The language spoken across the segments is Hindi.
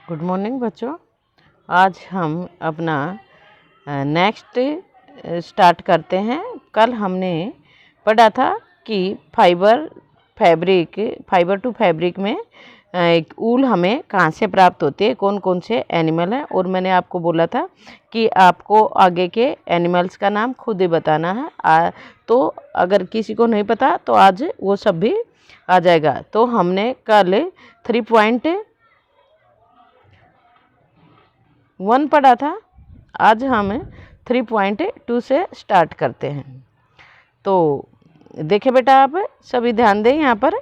गुड मॉर्निंग बच्चों। आज हम अपना नेक्स्ट स्टार्ट करते हैं। कल हमने पढ़ा था कि फाइबर टू फैब्रिक में एक ऊल हमें कहाँ से प्राप्त होती है, कौन कौन से एनिमल हैं। और मैंने आपको बोला था कि आपको आगे के एनिमल्स का नाम खुद ही बताना है। तो अगर किसी को नहीं पता तो आज वो सब भी आ जाएगा। तो हमने कल 3.1 पढ़ा था। आज हम 3.2 से स्टार्ट करते हैं। तो देखिए बेटा, आप सभी ध्यान दें। यहाँ पर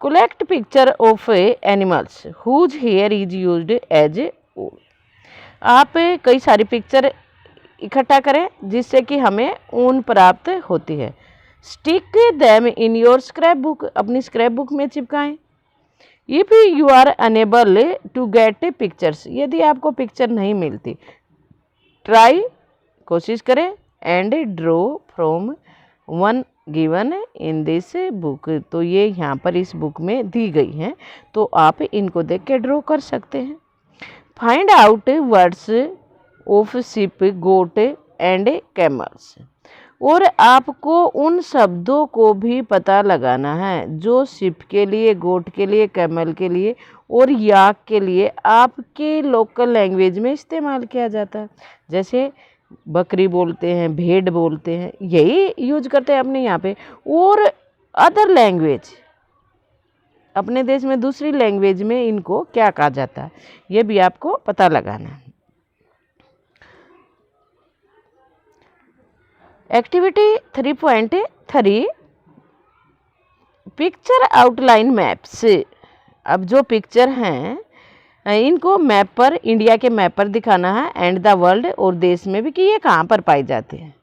collect picture of animals whose hair is used as wool. आप कई सारी पिक्चर इकट्ठा करें जिससे कि हमें ऊन प्राप्त होती है। Stick them in your scrap book, अपनी स्क्रैप बुक में चिपकाएं। If you are unable to get pictures, यदि आपको पिक्चर नहीं मिलती, ट्राई, कोशिश करें, and draw from one given in this book. तो ये यहाँ पर इस बुक में दी गई हैं, तो आप इनको देख के ड्रॉ कर सकते हैं। Find out words of sheep, goat and camels, और आपको उन शब्दों को भी पता लगाना है जो शिप के लिए, गोट के लिए, कैमल के लिए और याक के लिए आपके लोकल लैंग्वेज में इस्तेमाल किया जाता है। जैसे बकरी बोलते हैं, भेड़ बोलते हैं, यही यूज करते हैं अपने यहाँ पे। और अदर लैंग्वेज, अपने देश में दूसरी लैंग्वेज में इनको क्या कहा जाता है, ये भी आपको पता लगाना है। Activity 3.3 picture outline maps. अब जो पिक्चर हैं इनको मैप पर, इंडिया के मैप पर दिखाना है, एंड द वर्ल्ड, और देश में भी, कि ये कहाँ पर पाई जाते हैं।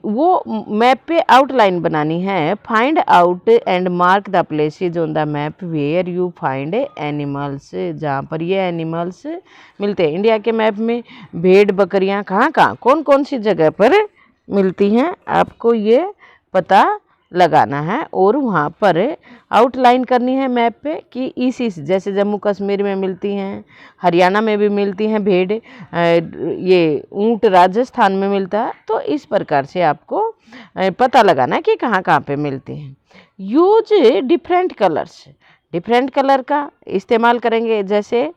वो मैप पे आउटलाइन बनानी है। Find out and mark the places on the map where you find animals, जहाँ पर ये एनिमल्स मिलते हैं। इंडिया के मैप में भेड़ बकरियाँ कहाँ कहाँ, कौन कौन सी जगह पर मिलती हैं, आपको ये पता लगाना है। और वहाँ पर आउटलाइन करनी है मैप पे कि इस जैसे जम्मू कश्मीर में मिलती हैं, हरियाणा में भी मिलती हैं भेड़, ये ऊँट राजस्थान में मिलता है। तो इस प्रकार से आपको पता लगाना है कि कहाँ कहाँ पे मिलती हैं। Use different colours, different colour का इस्तेमाल करेंगे। जैसे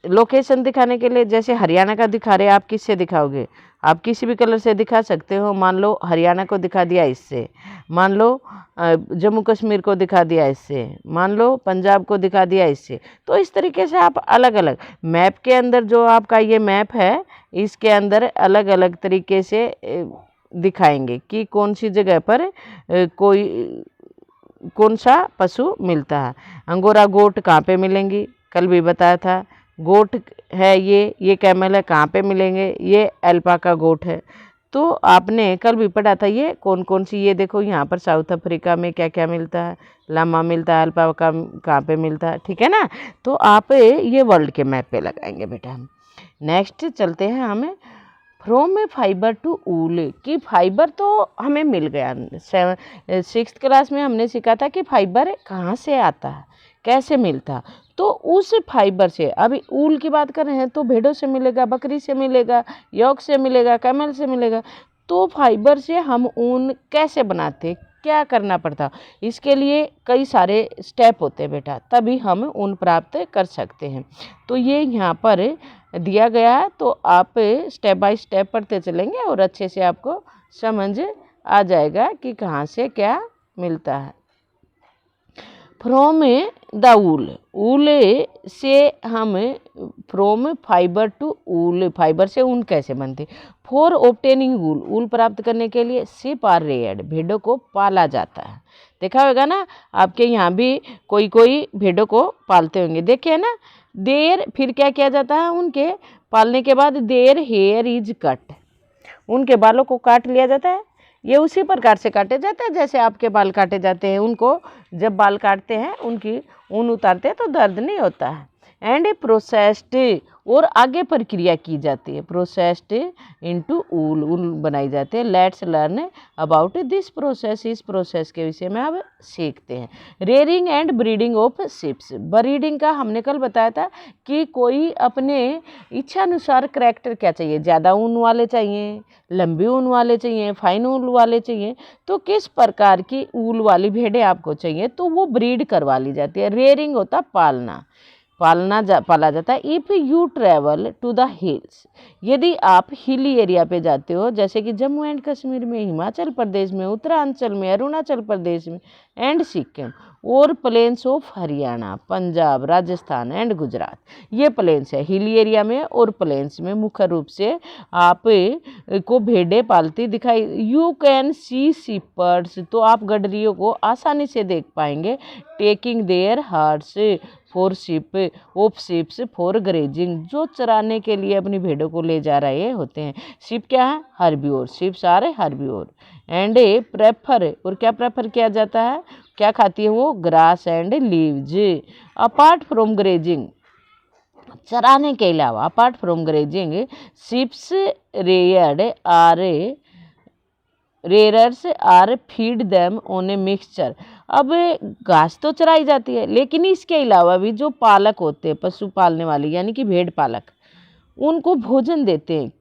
लोकेशन दिखाने के लिए, जैसे हरियाणा का दिखा रहे, आप किससे दिखाओगे? आप किसी भी कलर से दिखा सकते हो। मान लो हरियाणा को दिखा दिया इससे, मान लो जम्मू कश्मीर को दिखा दिया इससे, मान लो पंजाब को दिखा दिया इससे। तो इस तरीके से आप अलग अलग मैप के अंदर, जो आपका ये मैप है, इसके अंदर अलग अलग तरीके से दिखाएंगे कि कौन सी जगह पर कौन सा पशु मिलता है। अंगोरा गोट कहाँ पे मिलेंगी, कल भी बताया था। गोट है ये कैमल है, कहाँ पे मिलेंगे, ये अल्पाका गोट है। तो आपने कल भी पढ़ा था ये कौन कौन सी, ये देखो यहाँ पर साउथ अफ्रीका में क्या क्या मिलता है, लामा मिलता है, अल्पाका कहाँ पे मिलता है, ठीक है ना। तो आप ये वर्ल्ड के मैप पे लगाएंगे बेटा। हम नेक्स्ट चलते हैं हमें फ्रॉम फाइबर टू ऊल, कि फाइबर तो हमें मिल गया। 6th क्लास में हमने सीखा था कि फाइबर कहाँ से आता है, कैसे मिलता। तो उस फाइबर से, अभी ऊल की बात कर रहे हैं, तो भेड़ों से मिलेगा, बकरी से मिलेगा, यॉक से मिलेगा, कैमल से मिलेगा। तो फाइबर से हम ऊन कैसे बनाते, क्या करना पड़ता, इसके लिए कई सारे स्टेप होते हैं बेटा, तभी हम ऊन प्राप्त कर सकते हैं। तो ये यहाँ पर दिया गया है, तो आप स्टेप बाय स्टेप पढ़ते चलेंगे और अच्छे से आपको समझ आ जाएगा कि कहाँ से क्या मिलता है। फ्रॉम द ऊल, ऊल से हम, from fibre to wool, fibre से ऊन कैसे बनते। फॉर ऑब्टेनिंग ऊल, ऊल प्राप्त करने के लिए शिप आर रेयर्ड, भेड़ों को पाला जाता है। देखा होगा ना, आपके यहाँ भी कोई कोई भेड़ों को पालते होंगे, देखे ना। देर, फिर क्या किया जाता है, उनके पालने के बाद देर हेयर इज कट, उनके बालों को काट लिया जाता है। ये उसी प्रकार से काटे जाते हैं जैसे आपके बाल काटे जाते हैं। उनको जब बाल काटते हैं, उनकी ऊन उतारते हैं तो दर्द नहीं होता है। एंड प्रोसेस्ड, और आगे प्रक्रिया की जाती है, प्रोसेस्ड इनटू ऊल, ऊल बनाई जाती है। Let's learn about this process, इस प्रोसेस के विषय में अब सीखते हैं। Rearing and breeding of ships, breeding का हमने कल बताया था कि कोई अपने इच्छा अनुसार करैक्टर क्या चाहिए, ज़्यादा ऊन वाले चाहिए, लंबी ऊन वाले चाहिए, फाइन ऊन वाले चाहिए, तो किस प्रकार की ऊल वाली भेड़ें आपको चाहिए तो वो ब्रीड करवा ली जाती है। रेयरिंग होता पालना, पाला जाता है। If you travel to the hills, यदि आप हिली एरिया पे जाते हो, जैसे कि जम्मू एंड कश्मीर में, हिमाचल प्रदेश में, उत्तरांचल में, अरुणाचल प्रदेश में एंड सिक्किम, और plains of Haryana, Punjab, Rajasthan and Gujarat, ये प्लेन्स है हिली एरिया में और प्लेन्स में मुख्य रूप से आप को भेड़ें पालती दिखाई। यू कैन सी शिपर्ड्स, तो आप गडरियों को आसानी से देख पाएंगे, taking their hertz for ship of ships for grazing, जो चराने के लिए अपनी भेड़ों को ले जा रहे होते हैं। शिप क्या है, herbivore, ships are herbivore. And prefer, और क्या प्रेफर किया जाता है, क्या खाती है वो, grass and leaves. Apart from grazing, चराने के अलावा, apart from grazing sheeps reared or rearers are feed them on a mixture. अब घास तो चराई जाती है, लेकिन इसके अलावा भी जो पालक होते हैं, पशु पालने वाले यानी कि भेड़ पालक, उनको भोजन देते हैं।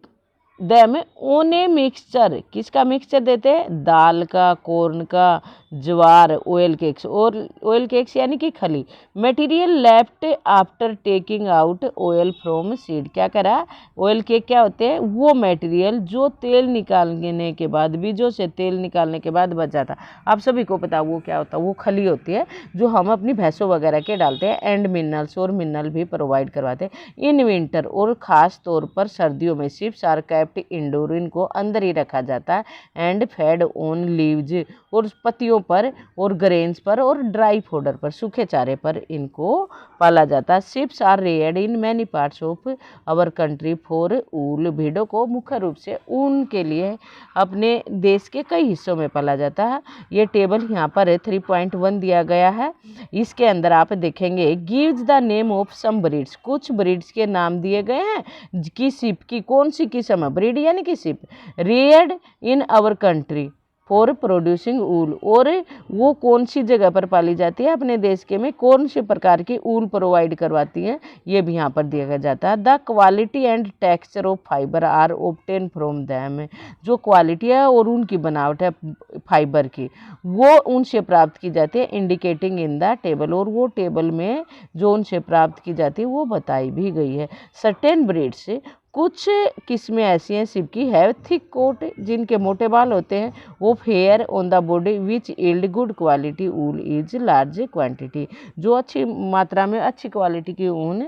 देम ऑन ए मिक्सचर, किसका मिक्सचर देते हैं, दाल का, कॉर्न का, ज्वार, ऑयल केक्स, और ऑयल केक्स यानी कि खली। Material left after taking out oil from seed, क्या करा, ऑयल केक क्या होते हैं, वो मटेरियल जो तेल निकालने के बाद, बीजों से तेल निकालने के बाद बच जाता। आप सभी को पता वो क्या होता है, वो खली होती है जो हम अपनी भैंसों वगैरह के डालते हैं। एंड मिनरल्स, और मिनरल भी प्रोवाइड करवाते हैं। इन विंटर, और ख़ास तौर पर सर्दियों में, शिप्स आर कैप्ट इंडोर, इनको अंदर ही रखा जाता है। एंड फेड ऑन लीव्स, और पत्तियों पर, और ग्रेन्स पर, और ड्राई फोडर पर, सूखे चारे पर इनको पाला जाता है। Sheeps are reared in many parts of our country for wool, भेड़ों को मुख्य रूप से ऊन के लिए अपने देश के कई हिस्सों में पाला जाता है। ये टेबल यहाँ पर 3.1 दिया गया है, इसके अंदर आप देखेंगे gives the name of some breeds, कुछ ब्रीड्स के नाम दिए गए हैं कि शिप की कौन सी किस्म है, ब्रीड यानी कि sheep, reared in our country for producing wool, और वो कौन सी जगह पर पाली जाती है अपने देश के में, कौन से प्रकार की ऊल प्रोवाइड करवाती है, ये भी यहाँ पर दिया जाता है। The quality and texture of fibre are obtain from them, जो क्वालिटी है और उनकी बनावट है फाइबर की, वो उनसे प्राप्त की जाती है। इंडिकेटिंग इन द टेबल, और वो टेबल में जो उनसे प्राप्त की जाती है वो बताई भी गई है। सर्टेन ब्रीड्स, कुछ किस्में ऐसी हैं शिप की, हैव थिक कोट, जिनके मोटे बाल होते हैं, वो fair on the body which yield good quality wool is large quantity, जो अच्छी मात्रा में अच्छी क्वालिटी की ऊन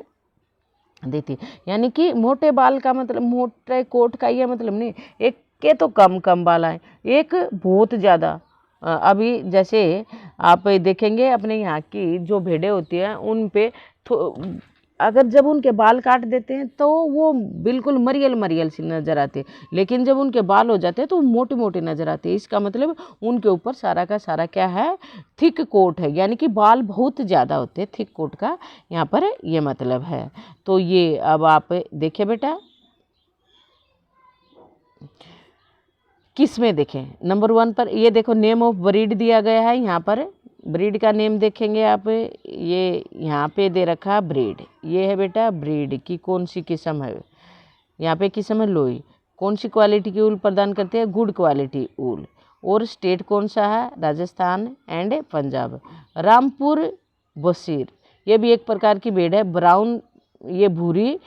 देती है। यानी कि मोटे बाल का मतलब, मोटे कोट का ये मतलब नहीं, एक के तो कम कम बाल आए, एक बहुत ज़्यादा। अभी जैसे आप देखेंगे अपने यहाँ की जो भेड़ें होती हैं उन पे अगर जब उनके बाल काट देते हैं तो वो बिल्कुल मरियल मरियल सी नज़र आती है, लेकिन जब उनके बाल हो जाते हैं तो मोटे मोटे नज़र आते हैं। इसका मतलब उनके ऊपर सारा का सारा क्या है, थिक कोट है, यानी कि बाल बहुत ज़्यादा होते हैं, थिक कोट का यहाँ पर ये मतलब है। तो ये अब आप देखिए बेटा, किस में देखें, नंबर 1 पर ये देखो नेम ऑफ ब्रीड दिया गया है, यहाँ पर ब्रीड का नेम देखेंगे आप, ये यहाँ पे दे रखा है ब्रीड, ये है बेटा ब्रीड की कौन सी किस्म है, यहाँ पे किस्म है लोई, कौन सी क्वालिटी की ऊल प्रदान करते हैं, गुड क्वालिटी ऊल, और स्टेट कौन सा है, राजस्थान एंड पंजाब। रामपुर बशीर, ये भी एक प्रकार की भेड़ है, ब्राउन, ये भूरी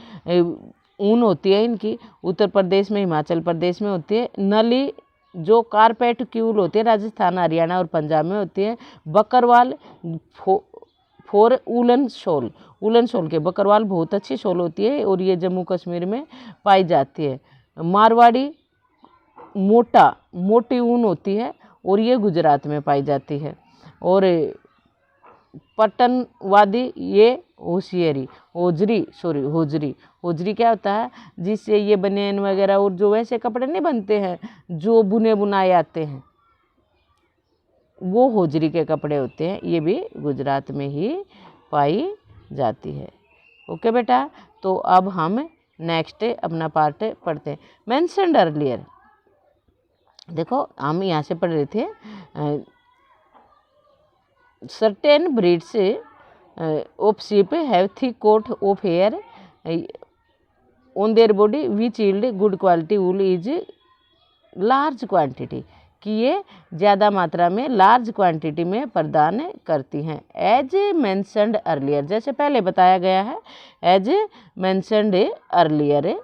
ऊन होती है इनकी, उत्तर प्रदेश में, हिमाचल प्रदेश में होती है। नली, जो कारपेट की ऊल होती है, राजस्थान, हरियाणा और पंजाब में होती है। Bakarwal for woollen shawl, woollen shawl के, बकरवाल बहुत अच्छी शॉल होती है और ये जम्मू कश्मीर में पाई जाती है। मारवाड़ी मोटी ऊन होती है और ये गुजरात में पाई जाती है। और पटनवादी ये होशियारी, होजरी क्या होता है, जिससे ये बनियान वगैरह और जो वैसे कपड़े नहीं बनते हैं जो बुने बुनाए आते हैं, वो होजरी के कपड़े होते हैं, ये भी गुजरात में ही पाई जाती है। ओके बेटा, तो अब हम नेक्स्ट अपना पार्ट पढ़ते हैं। मेंशन्ड अर्लियर, देखो हम यहाँ से पढ़ रहे थे certain breeds of sheep have thick coat of hair on their body which yield good quality wool is large quantity, कि ये ज़्यादा मात्रा में लार्ज क्वांटिटी में प्रदान करती हैं। एज मेंशन्ड अर्लियर, जैसे पहले बताया गया है, as mentioned earlier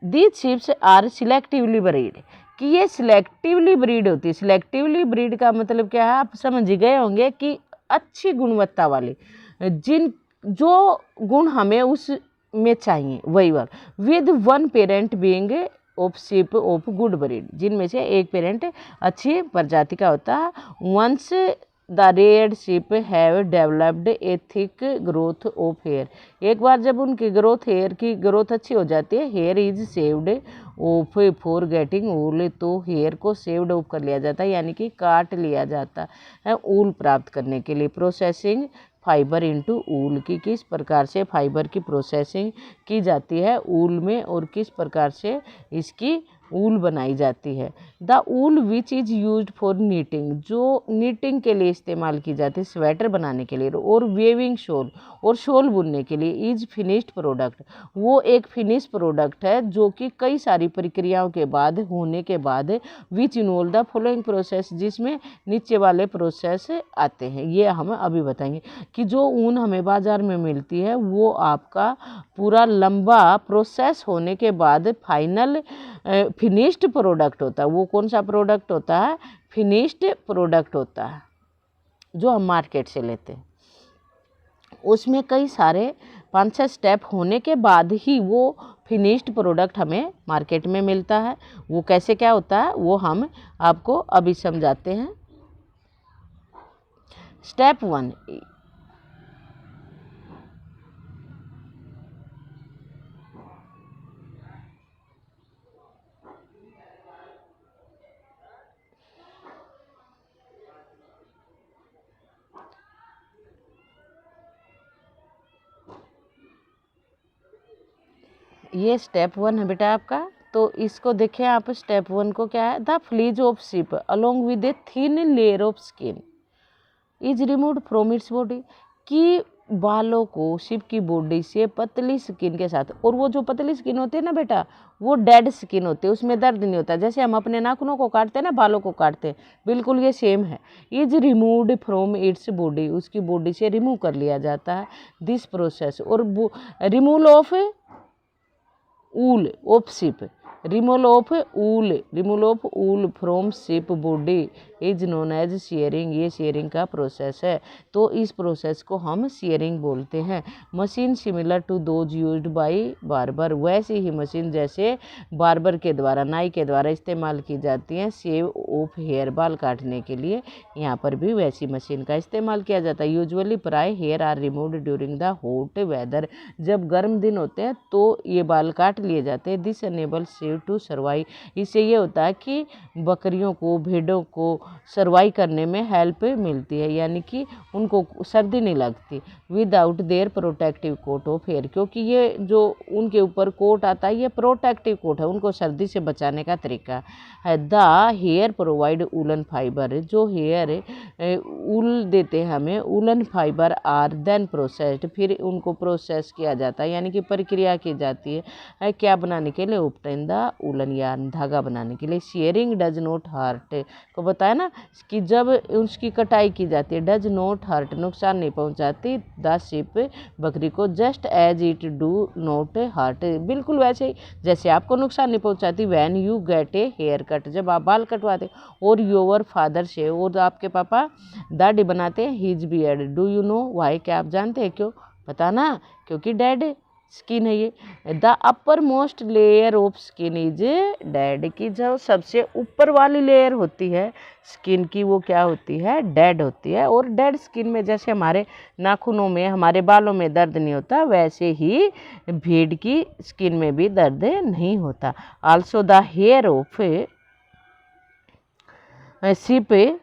these sheeps are selectively breed, कि ये सिलेक्टिवली ब्रीड होती है। सिलेक्टिवली ब्रीड का मतलब क्या है, आप समझ गए होंगे कि अच्छी गुणवत्ता वाली, जो गुण हमें उस में चाहिए वही वाला, with one parent being of sheep of good breed, जिनमें से एक पेरेंट अच्छी प्रजाति का होता है। Once the reared sheep have developed a thick growth of hair, एक बार जब उनकी ग्रोथ, हेयर की ग्रोथ अच्छी हो जाती है, hair is shaved off for getting wool, तो हेयर को सेव्ड ऑफ कर लिया जाता है, यानी कि काट लिया जाता है ऊल प्राप्त करने के लिए। प्रोसेसिंग फाइबर इनटू ऊल, की किस प्रकार से फाइबर की प्रोसेसिंग की जाती है ऊल में और किस प्रकार से इसकी ऊल बनाई जाती है। The wool which is used for knitting, जो नीटिंग के लिए इस्तेमाल की जाती है, स्वेटर बनाने के लिए और वेविंग शॉल, और शॉल बुनने के लिए, इज फिनिश्ड प्रोडक्ट, वो एक फिनिश प्रोडक्ट है जो कि कई सारी प्रक्रियाओं के बाद होने के बाद, which involve the following process, जिसमें नीचे वाले प्रोसेस आते हैं। ये हम अभी बताएंगे कि जो ऊन हमें बाज़ार में मिलती है वो आपका पूरा लंबा प्रोसेस होने के बाद फाइनल फिनिश्ड प्रोडक्ट होता है। वो कौन सा प्रोडक्ट होता है? फिनिश्ड प्रोडक्ट होता है जो हम मार्केट से लेते हैं। उसमें कई सारे 5-6 स्टेप होने के बाद ही वो फिनिश्ड प्रोडक्ट हमें मार्केट में मिलता है। वो कैसे क्या होता है वो हम आपको अभी समझाते हैं। स्टेप 1, ये स्टेप 1 है बेटा आपका। तो इसको देखें आप, स्टेप 1 को क्या है, the fleas of ship along with a thin layer of skin is removed from its body, कि बालों को शिप की बॉडी से पतली स्किन के साथ, और वो जो पतली स्किन होती है ना बेटा, वो डेड स्किन होती है, उसमें दर्द नहीं होता। जैसे हम अपने नाखूनों को काटते हैं ना, बालों को काटते हैं, बिल्कुल ये सेम है। Is removed from its body, उसकी बॉडी से रिमूव कर लिया जाता है दिस प्रोसेस। और removal of wool of sheep, removal of wool from sheep body is known as shearing, ये शेयरिंग का प्रोसेस है। तो इस प्रोसेस को हम शेयरिंग बोलते हैं। Machine similar to those used by barber, वैसी ही मशीन जैसे बार्बर के द्वारा, नाई के द्वारा इस्तेमाल की जाती हैं शेव ऑफ हेयर, बाल काटने के लिए, यहाँ पर भी वैसी मशीन का इस्तेमाल किया जाता है। यूजुअली प्राय hair are removed during the hot weather, जब गर्म दिन होते हैं तो ये बाल काट लिए जाते हैं। This enable sheep to survive, इससे ये होता है कि बकरियों को, भेड़ों को सर्वाइव करने में हेल्प मिलती है, यानी कि उनको सर्दी नहीं लगती। Without their protective coat of hair, क्योंकि ये जो उनके ऊपर कोट आता है ये प्रोटेक्टिव कोट है, उनको सर्दी से बचाने का तरीका है। The hair provide woollen fibre, जो हेयर ऊल देते हैं हमें, woollen fibre are then processed, फिर उनको प्रोसेस किया जाता है, यानी कि प्रक्रिया की जाती है क्या बनाने के लिए, ऑब्टेन द वूलन यार्न, धागा बनाने के लिए। शेयरिंग डज नॉट हर्ट, को बताया ना कि जब उसकी कटाई की जाती है, डज नॉट हर्ट, नुकसान नहीं पहुंचाती, द शिप, बकरी को, just as it do not hurt, बिल्कुल वैसे ही जैसे आपको नुकसान नहीं पहुंचाती। When you get a hair cut, जब आप बाल कटवाते, और योर फादर से, और आपके पापा दाढ़ी बनाते हैं, his beard, do you know why, क्या आप जानते हैं क्यों? पता ना, क्योंकि डेड स्किन है ये। The upper most layer of skin is dead, की जो सबसे ऊपर वाली लेयर होती है स्किन की वो क्या होती है, डेड होती है। और डेड स्किन में जैसे हमारे नाखूनों में, हमारे बालों में दर्द नहीं होता, वैसे ही भेड़ की स्किन में भी दर्द नहीं होता। Also the hair of ship